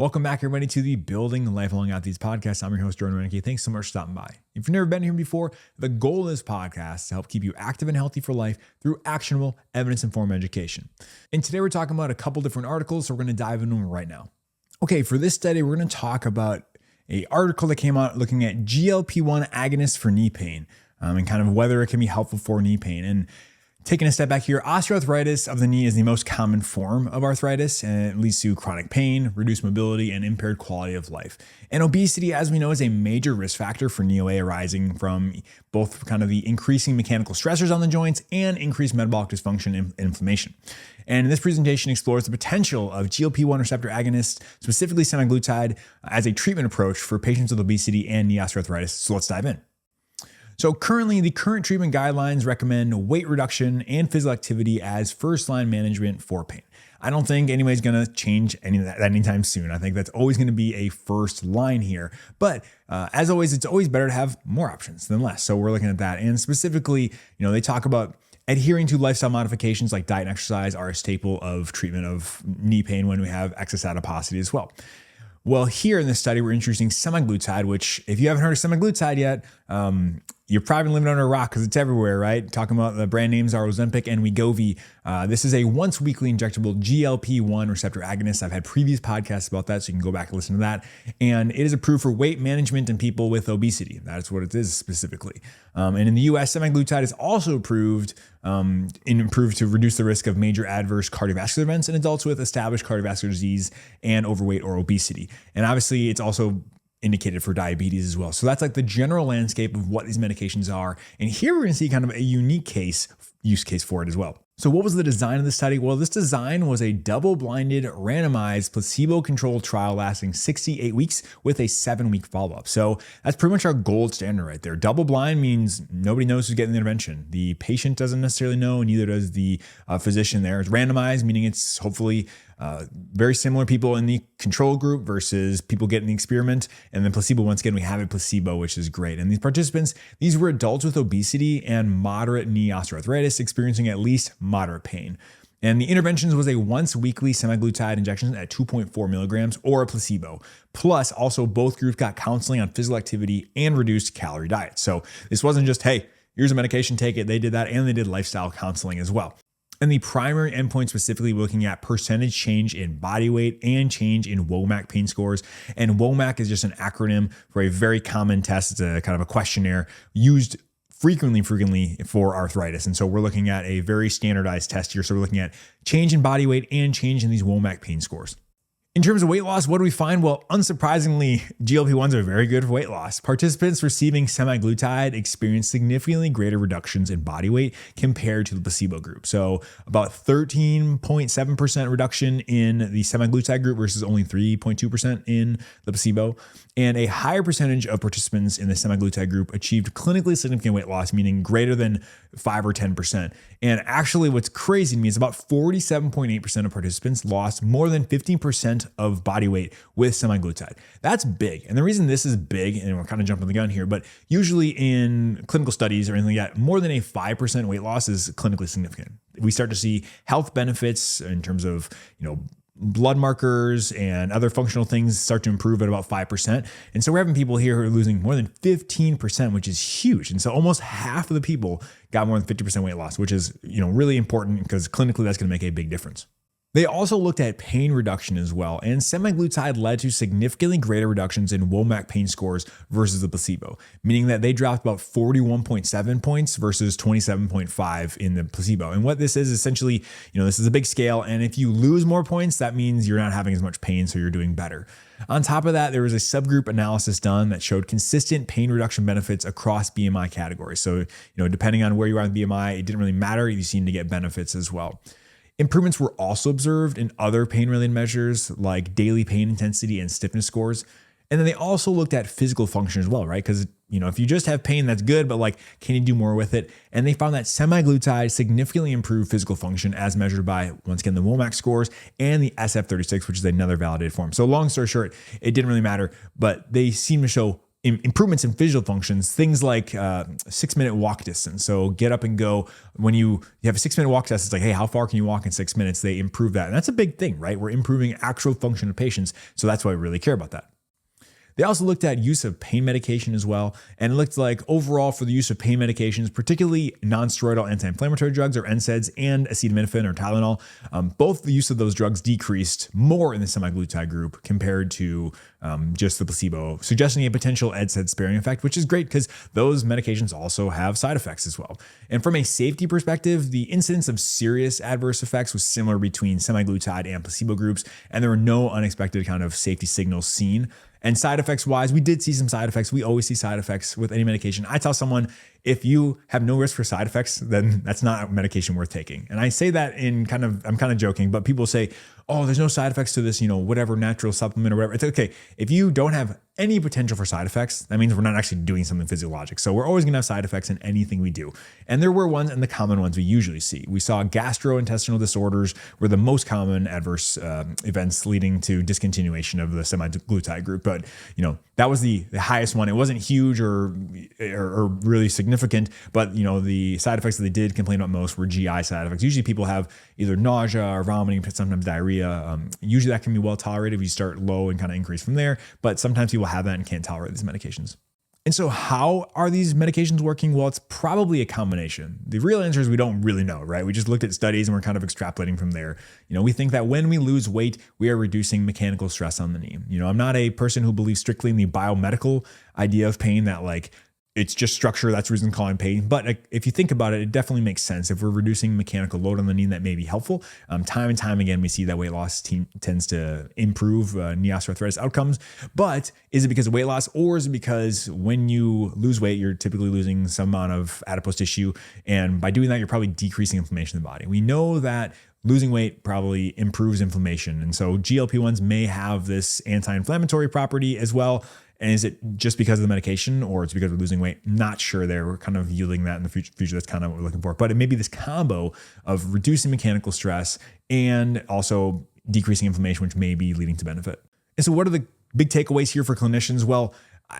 Welcome back, everybody, to the Building Lifelong Athletes podcast. I'm your host, Rennicke. Thanks so much for stopping by. If you've never been here before, the goal of this podcast is to help keep you active and healthy for life through actionable, evidence-informed education. And today we're talking about a couple different articles, so we're going to dive into them right now. Okay, for this study, we're going to talk about an article that came out looking at GLP-1 agonists for knee pain and kind of whether it can be helpful for knee pain. And taking a step back here, osteoarthritis of the knee is the most common form of arthritis, and it leads to chronic pain, reduced mobility, and impaired quality of life. And obesity, as we know, is a major risk factor for knee OA, arising from both kind of the increasing mechanical stressors on the joints and increased metabolic dysfunction and inflammation. And this presentation explores the potential of GLP-1 receptor agonists, specifically semaglutide, as a treatment approach for patients with obesity and knee osteoarthritis. So let's dive in. So currently, the current treatment guidelines recommend weight reduction and physical activity as first-line management for pain. I don't think anybody's going to change any of that anytime soon. I think that's always going to be a first line here. But as always, it's always better to have more options than less. So we're looking at that. And specifically, they talk about adhering to lifestyle modifications like diet and exercise are a staple of treatment of knee pain when we have excess adiposity as well. Well, here in this study, we're introducing semaglutide, which if you haven't heard of semaglutide yet, you're probably living under a rock because it's everywhere, right? Talking about the brand names are Ozempic and Wegovy. This is a once weekly injectable GLP-1 receptor agonist. I've had previous podcasts about that, so you can go back and listen to that. And it is approved for weight management in people with obesity. That's what it is specifically. And in the US, semaglutide is also approved to reduce the risk of major adverse cardiovascular events in adults with established cardiovascular disease and overweight or obesity. And obviously, it's also indicated for diabetes as well. So that's like the general landscape of what these medications are. And here we're going to see kind of a unique use case for it as well. So what was the design of the study? Well, this design was a double-blinded, randomized, placebo-controlled trial lasting 68 weeks with a 7-week follow-up. So that's pretty much our gold standard right there. Double-blind means nobody knows who's getting the intervention. The patient doesn't necessarily know, and neither does the physician there. It's randomized, meaning it's hopefully very similar people in the control group versus people getting the experiment. And then placebo, once again, we have a placebo, which is great. And these participants, these were adults with obesity and moderate knee osteoarthritis experiencing at least moderate pain. And the interventions was a once weekly semaglutide injection at 2.4 milligrams or a placebo. Plus, also both groups got counseling on physical activity and reduced calorie diet. So this wasn't just, hey, here's a medication, take it. They did that, and they did lifestyle counseling as well. And the primary endpoint specifically looking at percentage change in body weight and change in WOMAC pain scores. And WOMAC is just an acronym for a very common test. It's a kind of a questionnaire used frequently for arthritis. And so we're looking at a very standardized test here. So we're looking at change in body weight and change in these WOMAC pain scores. In terms of weight loss, what do we find? Well, unsurprisingly, GLP-1s are very good for weight loss. Participants receiving semaglutide experienced significantly greater reductions in body weight compared to the placebo group. So about 13.7% reduction in the semaglutide group versus only 3.2% in the placebo. And a higher percentage of participants in the semaglutide group achieved clinically significant weight loss, meaning greater than 5 or 10%. And actually, what's crazy to me is about 47.8% of participants lost more than 15% of body weight with semaglutide. That's big. And the reason this is big, and we're kind of jumping the gun here, but usually in clinical studies or anything like that, more than a 5% weight loss is clinically significant. We start to see health benefits in terms of, blood markers and other functional things start to improve at about 5%. And so we're having people here who are losing more than 15%, which is huge. And so almost half of the people got more than 50% weight loss, which is, really important because clinically that's going to make a big difference. They also looked at pain reduction as well, and semaglutide led to significantly greater reductions in WOMAC pain scores versus the placebo, meaning that they dropped about 41.7 points versus 27.5 in the placebo. And what this is essentially, this is a big scale, and if you lose more points, that means you're not having as much pain, so you're doing better. On top of that, there was a subgroup analysis done that showed consistent pain reduction benefits across BMI categories. So, depending on where you are in BMI, it didn't really matter. You seem to get benefits as well. Improvements were also observed in other pain-related measures like daily pain intensity and stiffness scores. And then they also looked at physical function as well, right? Because, if you just have pain, that's good, but can you do more with it? And they found that semaglutide significantly improved physical function as measured by, once again, the WOMAC scores and the SF36, which is another validated form. So long story short, it didn't really matter, but they seem to show improvements in physical functions, things like 6-minute walk distance. So get up and go. When you have a 6-minute walk test, it's like, hey, how far can you walk in 6 minutes? They improve that. And that's a big thing, right? We're improving actual function of patients. So that's why we really care about that. They also looked at use of pain medication as well, and it looked like overall for the use of pain medications, particularly non-steroidal anti-inflammatory drugs or NSAIDs and acetaminophen or Tylenol, both the use of those drugs decreased more in the semaglutide group compared to just the placebo, suggesting a potential NSAID sparing effect, which is great because those medications also have side effects as well. And from a safety perspective, the incidence of serious adverse effects was similar between semaglutide and placebo groups, and there were no unexpected kind of safety signals seen. And side effects wise, we did see some side effects. We always see side effects with any medication. I tell someone, if you have no risk for side effects, then that's not a medication worth taking. And I say that I'm kind of joking, but people say, oh, there's no side effects to this, whatever natural supplement or whatever. It's okay. If you don't have any potential for side effects, that means we're not actually doing something physiologic. So we're always going to have side effects in anything we do. And there were ones, and the common ones we usually see. We saw gastrointestinal disorders were the most common adverse events leading to discontinuation of the semaglutide group. But, that was the highest one. It wasn't huge or really significant, but, the side effects that they did complain about most were GI side effects. Usually people have either nausea or vomiting, sometimes diarrhea. Usually that can be well tolerated if you start low and kind of increase from there. But sometimes people have that and can't tolerate these medications. And so how are these medications working? Well, it's probably a combination. The real answer is we don't really know, right? We just looked at studies and we're kind of extrapolating from there. We think that when we lose weight, we are reducing mechanical stress on the knee. I'm not a person who believes strictly in the biomedical idea of pain that it's just structure. That's the reason I'm calling pain. But if you think about it, it definitely makes sense. If we're reducing mechanical load on the knee, that may be helpful. Time and time again, we see that weight loss tends to improve knee osteoarthritis outcomes. But is it because of weight loss, or is it because when you lose weight, you're typically losing some amount of adipose tissue? And by doing that, you're probably decreasing inflammation in the body. We know that losing weight probably improves inflammation. And so GLP-1s may have this anti-inflammatory property as well. And is it just because of the medication, or it's because we're losing weight? Not sure there. We're kind of yielding that in the future. That's kind of what we're looking for. But it may be this combo of reducing mechanical stress and also decreasing inflammation, which may be leading to benefit. And so what are the big takeaways here for clinicians? Well,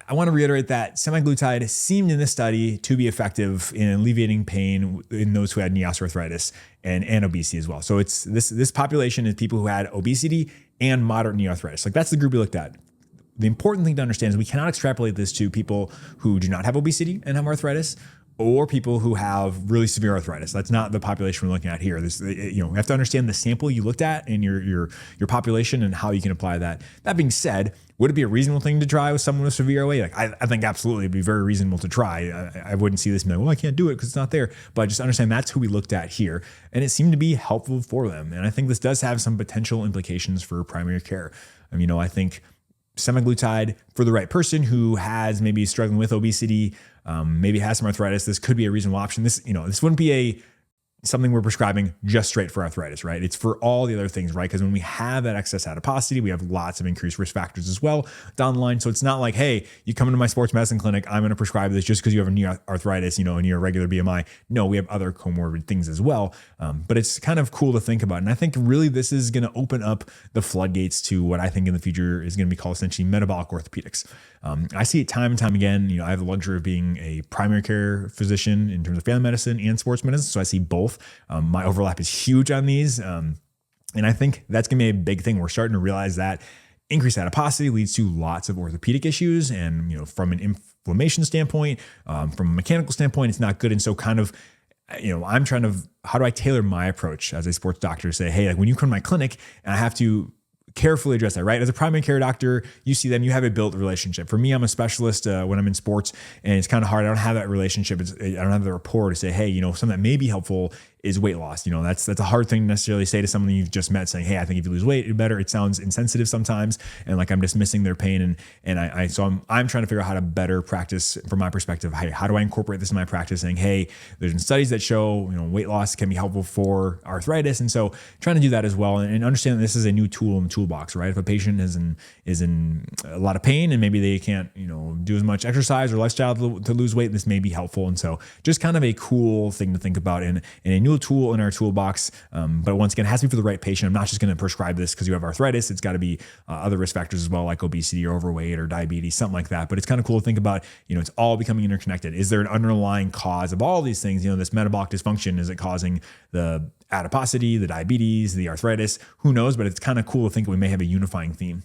I want to reiterate that semaglutide seemed in this study to be effective in alleviating pain in those who had knee osteoarthritis and obesity as well. So it's this population is people who had obesity and moderate knee arthritis. That's the group we looked at. The important thing to understand is we cannot extrapolate this to people who do not have obesity and have arthritis, or people who have really severe arthritis. That's not the population we're looking at here. We have to understand the sample you looked at and your population and how you can apply that. That being said, would it be a reasonable thing to try with someone with severe OA? I think absolutely it'd be very reasonable to try. I wouldn't see this and be like, well, I can't do it because it's not there. But just understand that's who we looked at here, and it seemed to be helpful for them. And I think this does have some potential implications for primary care. I think semaglutide for the right person who has maybe struggling with obesity, maybe has some arthritis, this could be a reasonable option. This wouldn't be something we're prescribing just straight for arthritis, right? It's for all the other things, right? Because when we have that excess adiposity, we have lots of increased risk factors as well down the line. So it's not like, hey, you come into my sports medicine clinic, I'm going to prescribe this just because you have a knee arthritis, and you're a regular BMI. No, we have other comorbid things as well. But it's kind of cool to think about. And I think really this is going to open up the floodgates to what I think in the future is going to be called essentially metabolic orthopedics. I see it time and time again. I have the luxury of being a primary care physician in terms of family medicine and sports medicine. So I see both. My overlap is huge on these. And I think that's going to be a big thing. We're starting to realize that increased adiposity leads to lots of orthopedic issues. And, from an inflammation standpoint, from a mechanical standpoint, it's not good. And so kind of, I'm trying to, how do I tailor my approach as a sports doctor to say, hey, when you come to my clinic and I have to carefully address that, right? As a primary care doctor, you see them, you have a built relationship. For me, I'm a specialist when I'm in sports, and it's kind of hard. I don't have that relationship. I don't have the rapport to say, hey, something that may be helpful is weight loss. That's a hard thing to necessarily say to someone you've just met, saying, hey, I think if you lose weight, you're better. It sounds insensitive sometimes, and like I'm dismissing their pain. So I'm trying to figure out how to better practice from my perspective. Hey, how do I incorporate this in my practice? Saying, hey, there's been studies that show weight loss can be helpful for arthritis, and so trying to do that as well, and understand that this is a new tool in the toolbox, right? If a patient is in a lot of pain and maybe they can't do as much exercise or lifestyle to lose weight, this may be helpful. And so just kind of a cool thing to think about in a new new tool in our toolbox. But once again, it has to be for the right patient. I'm not just going to prescribe this because you have arthritis. It's got to be other risk factors as well, like obesity or overweight or diabetes, something like that. But it's kind of cool to think about, it's all becoming interconnected. Is there an underlying cause of all these things? This metabolic dysfunction, is it causing the adiposity, the diabetes, the arthritis? Who knows? But it's kind of cool to think we may have a unifying theme.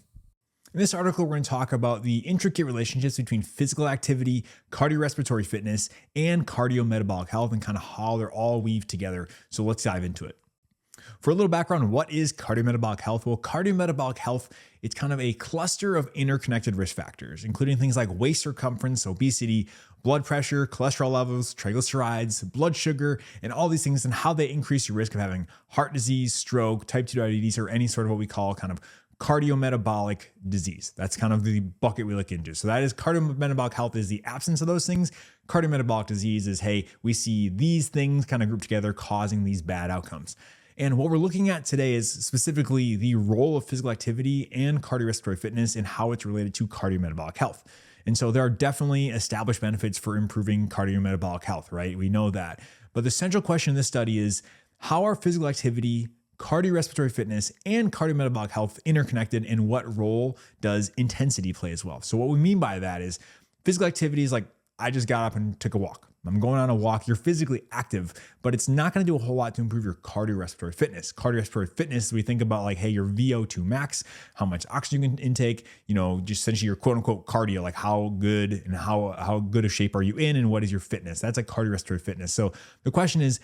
In this article, we're going to talk about the intricate relationships between physical activity, cardiorespiratory fitness, and cardiometabolic health, and kind of how they're all weaved together. So let's dive into it. For a little background, what is cardiometabolic health? Well, cardiometabolic health, it's kind of a cluster of interconnected risk factors, including things like waist circumference, obesity, blood pressure, cholesterol levels, triglycerides, blood sugar, and all these things, and how they increase your risk of having heart disease, stroke, type 2 diabetes, or any sort of what we call kind of cardiometabolic disease. That's kind of the bucket we look into. So that is cardiometabolic health is the absence of those things. Cardiometabolic disease is, hey, we see these things kind of grouped together causing these bad outcomes. And what we're looking at today is specifically the role of physical activity and cardiorespiratory fitness and how it's related to cardiometabolic health. And so there are definitely established benefits for improving cardiometabolic health, right? We know that. But the central question in this study is, how are physical activity, cardiorespiratory fitness, and cardiometabolic health interconnected, and what role does intensity play as well? So what we mean by that is physical activity is like, I just got up and took a walk. I'm going on a walk. You're physically active, but it's not going to do a whole lot to improve your cardiorespiratory fitness. Cardiorespiratory fitness, we think about like, hey, your VO2 max, how much oxygen you can intake, just essentially your quote unquote cardio, like how good and how good a shape are you in, and what is your fitness? That's like cardiorespiratory fitness. So the question is,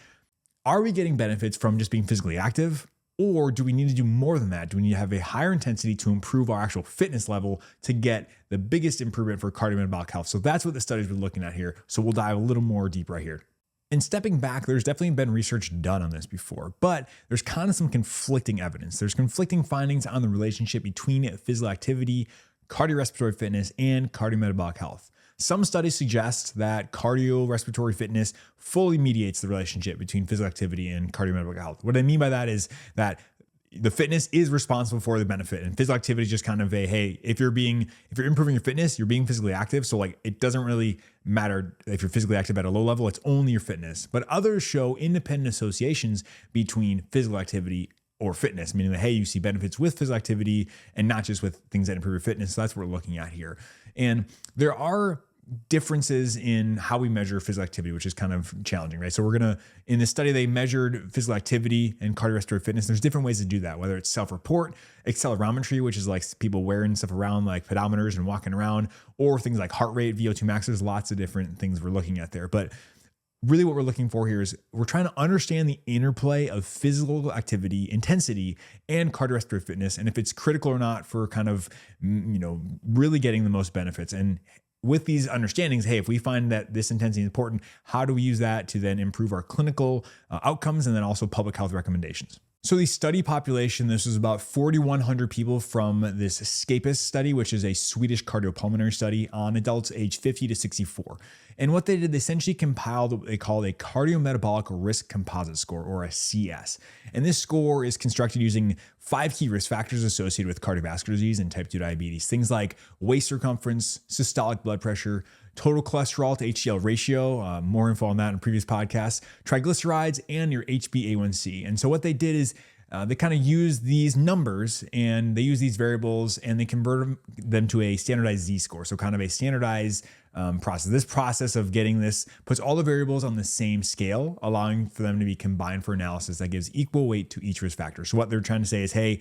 are we getting benefits from just being physically active? Or do we need to do more than that? Do we need to have a higher intensity to improve our actual fitness level to get the biggest improvement for cardiometabolic health? So that's what the studies we're looking at here. So we'll dive a little more deep right here. And stepping back, there's definitely been research done on this before, but there's kind of some conflicting evidence. There's conflicting findings on the relationship between physical activity, cardiorespiratory fitness, and cardiometabolic health. Some studies suggest that cardiorespiratory fitness fully mediates the relationship between physical activity and cardiometabolic health. What I mean by that is that the fitness is responsible for the benefit, and physical activity is just kind of a, hey, if you're improving your fitness, you're being physically active. So like, it doesn't really matter if you're physically active at a low level, it's only your fitness. But others show independent associations between physical activity or fitness, meaning that, hey, you see benefits with physical activity and not just with things that improve your fitness. So that's what we're looking at here. And there are differences in how we measure physical activity, which is kind of challenging, right? So in this study, they measured physical activity and cardiorespiratory fitness. There's different ways to do that, whether it's self-report, accelerometry, which is like people wearing stuff around like pedometers and walking around, or things like heart rate, VO2 max. There's lots of different things we're looking at there. But really what we're looking for here is we're trying to understand the interplay of physical activity, intensity, and cardiorespiratory fitness, and if it's critical or not for kind of, really getting the most benefits. And with these understandings, hey, if we find that this intensity is important, how do we use that to then improve our clinical outcomes and then also public health recommendations? So the study population, this was about 4,100 people from this SCAPUS study, which is a Swedish cardiopulmonary study on adults aged 50 to 64. And what they did, they essentially compiled what they called a cardiometabolic risk composite score, or a CS. And this score is constructed using 5 key risk factors associated with cardiovascular disease and type 2 diabetes. Things like waist circumference, systolic blood pressure, total cholesterol to HDL ratio, more info on that in previous podcasts, triglycerides, and your HbA1c. And so what they did is they kind of use these numbers and they use these variables and they convert them to a standardized Z-score. So kind of a standardized process. This process of getting this puts all the variables on the same scale, allowing for them to be combined for analysis that gives equal weight to each risk factor. So what they're trying to say is, hey,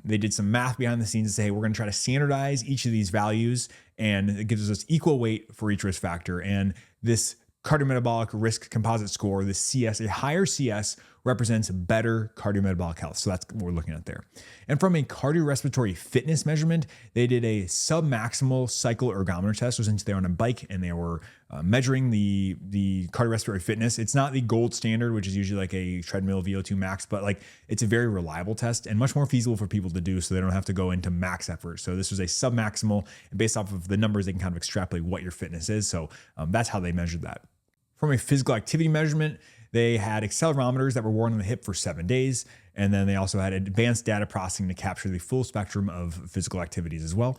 they did some math behind the scenes to say, hey, we're going to try to standardize each of these values, and it gives us equal weight for each risk factor. And this cardiometabolic risk composite score, the CS, a higher CS represents better cardiometabolic health. So that's what we're looking at there. And from a cardiorespiratory fitness measurement, they did a submaximal cycle ergometer test. So essentially they're on a bike and they were measuring the cardiorespiratory fitness. It's not the gold standard, which is usually like a treadmill VO2 max, but like it's a very reliable test and much more feasible for people to do so they don't have to go into max effort. So this was a submaximal, and based off of the numbers, they can kind of extrapolate what your fitness is. So that's how they measured that. From a physical activity measurement, they had accelerometers that were worn on the hip for 7 days. And then they also had advanced data processing to capture the full spectrum of physical activities as well.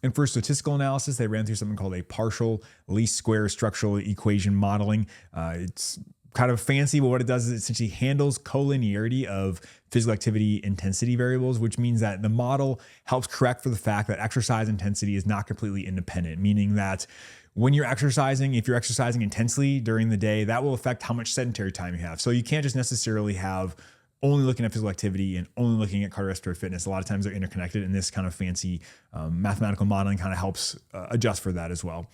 And for statistical analysis, they ran through something called a partial least square structural equation modeling. It's kind of fancy, but what it does is it essentially handles collinearity of physical activity intensity variables, which means that the model helps correct for the fact that exercise intensity is not completely independent, meaning that when you're exercising, if you're exercising intensely during the day, that will affect how much sedentary time you have. So you can't just necessarily have only looking at physical activity and only looking at cardiorespiratory fitness. A lot of times they're interconnected, and this kind of fancy mathematical modeling kind of helps adjust for that as well.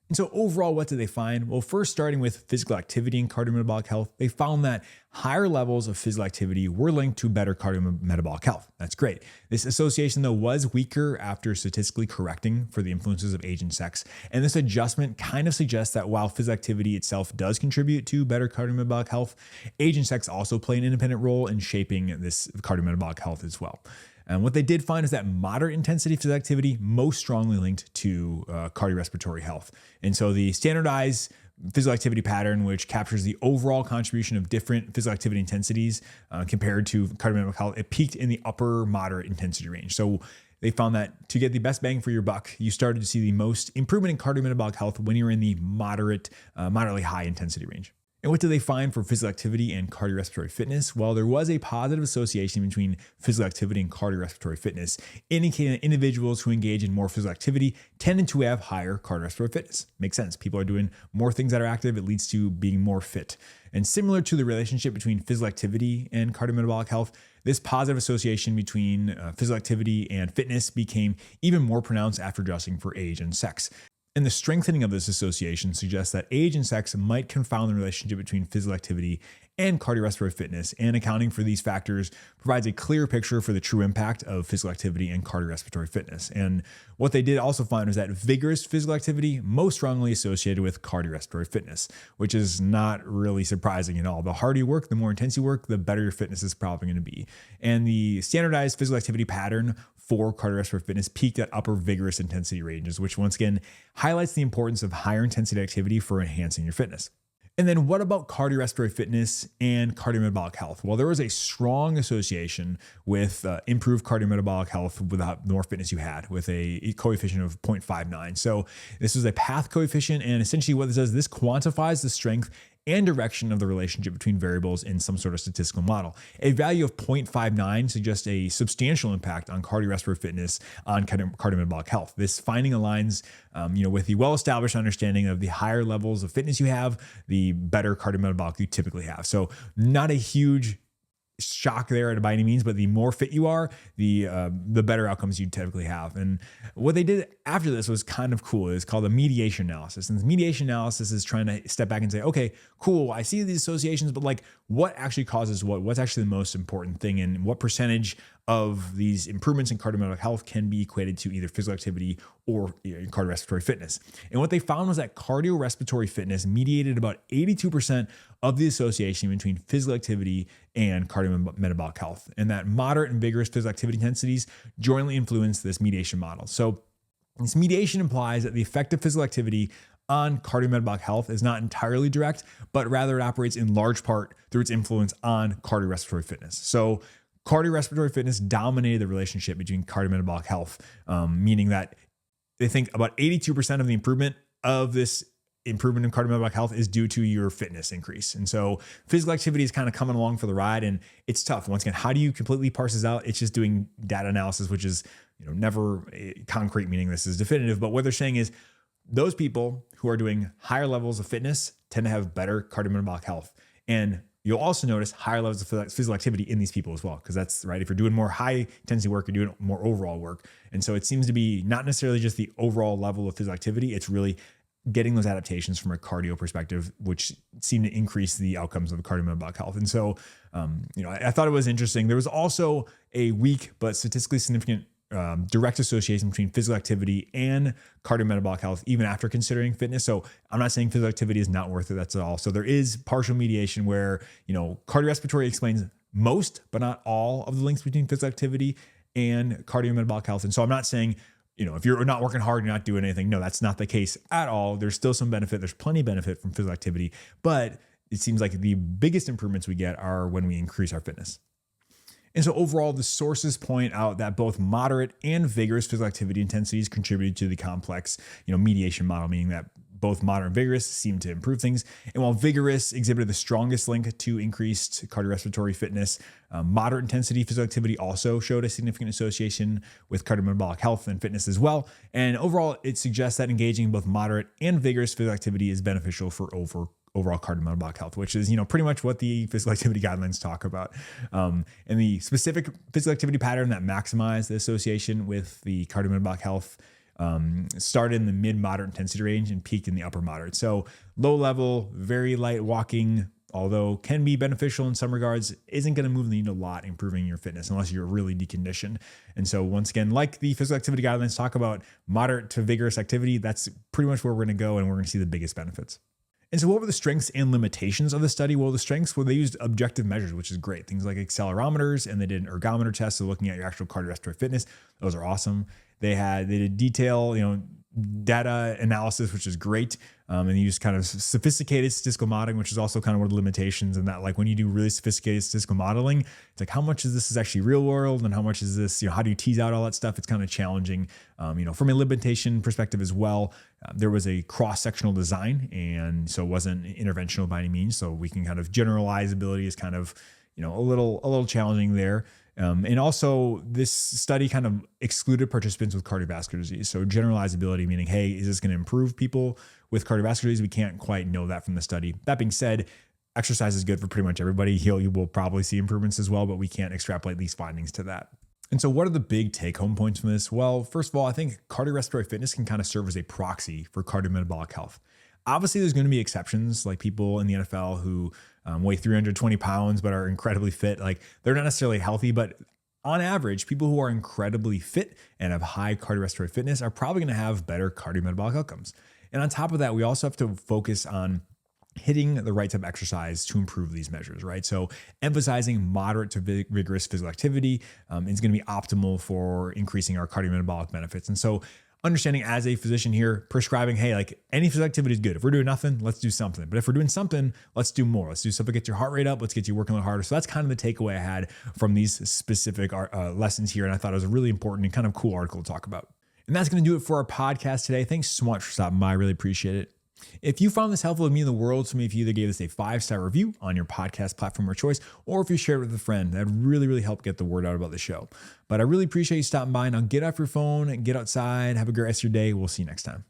And so overall, what did they find? Well, first starting with physical activity and cardiometabolic health, they found that higher levels of physical activity were linked to better cardiometabolic health. That's great. This association, though, was weaker after statistically correcting for the influences of age and sex. And this adjustment kind of suggests that while physical activity itself does contribute to better cardiometabolic health, age and sex also play an independent role in shaping this cardiometabolic health as well. And what they did find is that moderate intensity physical activity most strongly linked to cardiorespiratory health. And so the standardized physical activity pattern, which captures the overall contribution of different physical activity intensities compared to cardiometabolic health, it peaked in the upper moderate intensity range. So they found that to get the best bang for your buck, you started to see the most improvement in cardiometabolic health when you're in the moderately high intensity range. And what did they find for physical activity and cardiorespiratory fitness? Well, there was a positive association between physical activity and cardiorespiratory fitness, indicating that individuals who engage in more physical activity tended to have higher cardiorespiratory fitness. Makes sense. People are doing more things that are active. It leads to being more fit. And similar to the relationship between physical activity and cardiometabolic health, this positive association between physical activity and fitness became even more pronounced after adjusting for age and sex. And the strengthening of this association suggests that age and sex might confound the relationship between physical activity and cardiorespiratory fitness, and accounting for these factors provides a clear picture for the true impact of physical activity and cardiorespiratory fitness. And what they did also find was that vigorous physical activity most strongly associated with cardiorespiratory fitness, which is not really surprising at all. The harder you work, the more intense you work, the better your fitness is probably going to be. And the standardized physical activity pattern for cardiorespiratory fitness peaked at upper vigorous intensity ranges, which once again highlights the importance of higher intensity activity for enhancing your fitness. And then what about cardiorespiratory fitness and cardiometabolic health? Well, there was a strong association with improved cardiometabolic health with the more fitness you had, with a coefficient of 0.59. So this was a path coefficient, and essentially what this does, this quantifies the strength and direction of the relationship between variables in some sort of statistical model. A value of 0.59 suggests a substantial impact on cardiorespiratory fitness on cardiometabolic health. This finding aligns with the well-established understanding of the higher levels of fitness you have, the better cardiometabolic you typically have. So not a huge shock there by any means, but the more fit you are, the better outcomes you typically have. And what they did after this was kind of cool. It's called a mediation analysis. And the mediation analysis is trying to step back and say, okay, cool, I see these associations, but like what actually causes what? What's actually the most important thing? And what percentage of these improvements in cardiometabolic health can be equated to either physical activity or cardiorespiratory fitness? And what they found was that cardiorespiratory fitness mediated about 82% of the association between physical activity and cardiometabolic health, and that moderate and vigorous physical activity intensities jointly influence this mediation model. So this mediation implies that the effect of physical activity on cardiometabolic health is not entirely direct, but rather it operates in large part through its influence on cardiorespiratory fitness. So cardiorespiratory fitness dominated the relationship between cardiometabolic health, meaning that they think about 82% of the improvement of this improvement in cardiometabolic health is due to your fitness increase. And so physical activity is kind of coming along for the ride, and it's tough. Once again, how do you completely parse this out? It's just doing data analysis, which is never concrete, meaning this is definitive. But what they're saying is those people who are doing higher levels of fitness tend to have better cardiometabolic health. And you'll also notice higher levels of physical activity in these people as well, because that's right. If you're doing more high intensity work, you're doing more overall work. And so it seems to be not necessarily just the overall level of physical activity, it's really getting those adaptations from a cardio perspective, which seem to increase the outcomes of cardiometabolic health. And so, I thought it was interesting. There was also a weak but statistically significant direct association between physical activity and cardiometabolic health, even after considering fitness. So I'm not saying physical activity is not worth it. That's all. So there is partial mediation where, cardiorespiratory explains most, but not all of the links between physical activity and cardiometabolic health. And so I'm not saying, if you're not working hard, you're not doing anything. No, that's not the case at all. There's still some benefit. There's plenty of benefit from physical activity, but it seems like the biggest improvements we get are when we increase our fitness. And so overall, the sources point out that both moderate and vigorous physical activity intensities contributed to the complex, mediation model, meaning that both moderate and vigorous seemed to improve things. And while vigorous exhibited the strongest link to increased cardiorespiratory fitness, moderate intensity physical activity also showed a significant association with cardiometabolic health and fitness as well. And overall, it suggests that engaging in both moderate and vigorous physical activity is beneficial for overall cardiometabolic health, which is, pretty much what the physical activity guidelines talk about. And the specific physical activity pattern that maximized the association with the cardiometabolic health started in the mid-moderate intensity range and peaked in the upper moderate. So low level, very light walking, although can be beneficial in some regards, isn't going to move the needle a lot improving your fitness unless you're really deconditioned. And so once again, like the physical activity guidelines talk about moderate to vigorous activity, that's pretty much where we're going to go and we're going to see the biggest benefits. And so what were the strengths and limitations of the study? Well, the strengths were they used objective measures, which is great. Things like accelerometers, and they did an ergometer test, so looking at your actual cardiorespiratory fitness. Those are awesome. They did detail, data analysis, which is great. And they used kind of sophisticated statistical modeling, which is also kind of one of the limitations in that, like when you do really sophisticated statistical modeling, it's like how much of this is actually real world and how much is this, how do you tease out all that stuff? It's kind of challenging, from a limitation perspective as well. There was a cross-sectional design, and so it wasn't interventional by any means. So we can kind of generalizability is kind of, a little challenging there. And also this study kind of excluded participants with cardiovascular disease. So generalizability, meaning, hey, is this going to improve people with cardiovascular disease? We can't quite know that from the study. That being said, exercise is good for pretty much everybody. You will probably see improvements as well, but we can't extrapolate these findings to that. And so what are the big take-home points from this? Well, first of all, I think cardiorespiratory fitness can kind of serve as a proxy for cardiometabolic health. Obviously, there's going to be exceptions, like people in the NFL who weigh 320 pounds but are incredibly fit. Like they're not necessarily healthy, but on average, people who are incredibly fit and have high cardiorespiratory fitness are probably going to have better cardiometabolic outcomes. And on top of that, we also have to focus on hitting the right type of exercise to improve these measures, right? So emphasizing moderate to vigorous physical activity is going to be optimal for increasing our cardiometabolic benefits. And so understanding as a physician here, prescribing, hey, like any physical activity is good. If we're doing nothing, let's do something. But if we're doing something, let's do more. Let's do something to get your heart rate up. Let's get you working a little harder. So that's kind of the takeaway I had from these specific lessons here. And I thought it was a really important and kind of cool article to talk about. And that's going to do it for our podcast today. Thanks so much for stopping by. I really appreciate it. If you found this helpful, to me in the world, so if you either gave us a 5-star review on your podcast platform of choice, or if you shared it with a friend, that'd really help get the word out about the show. But I really appreciate you stopping by. Now get off your phone and get outside. Have a great rest of your day. We'll see you next time.